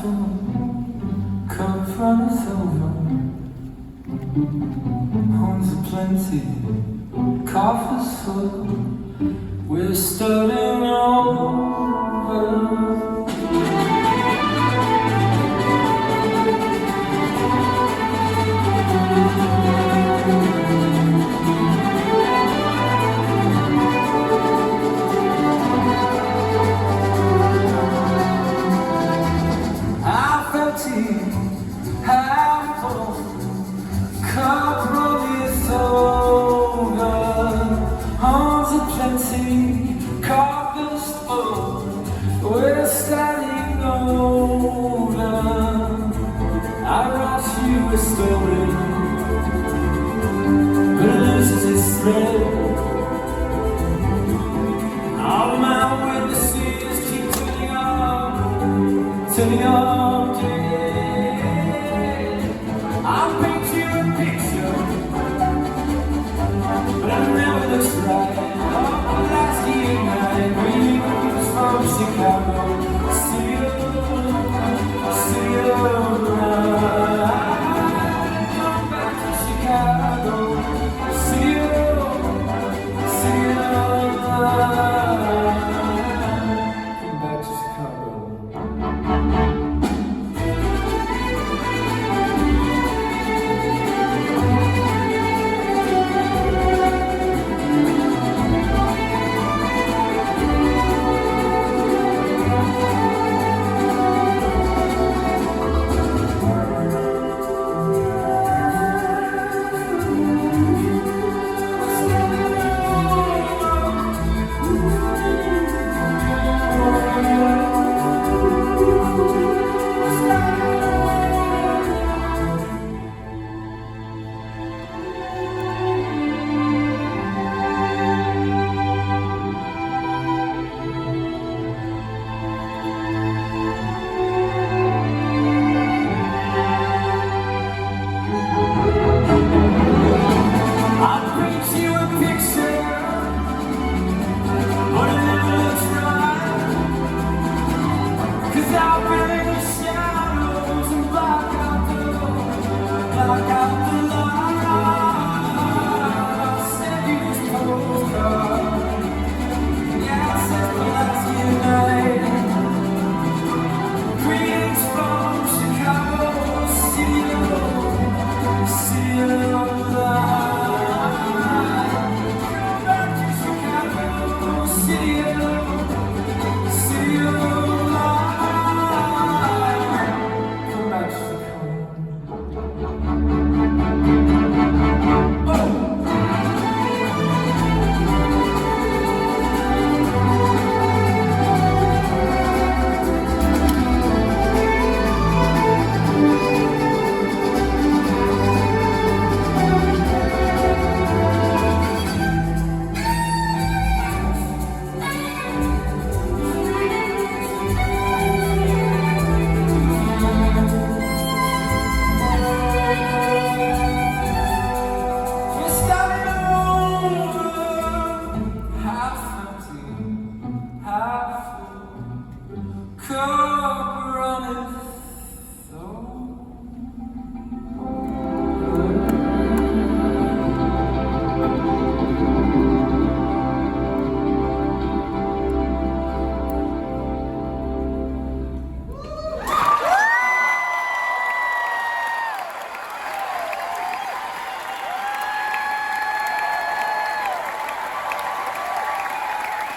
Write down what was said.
full, cup runneth over. Homes are plenty, coffers full. We're starting over. Half full, cup runneth over. Homes are plenty, coffers full. We're starting over. I write you a story, but it loses its thread. All my witnesses keep turning up dead. I'll paint you a picture, but it never looks right. Oh, Pulaski night, dreams from Chicago. See you, come back to Chicago. See you, come back to Chicago. Come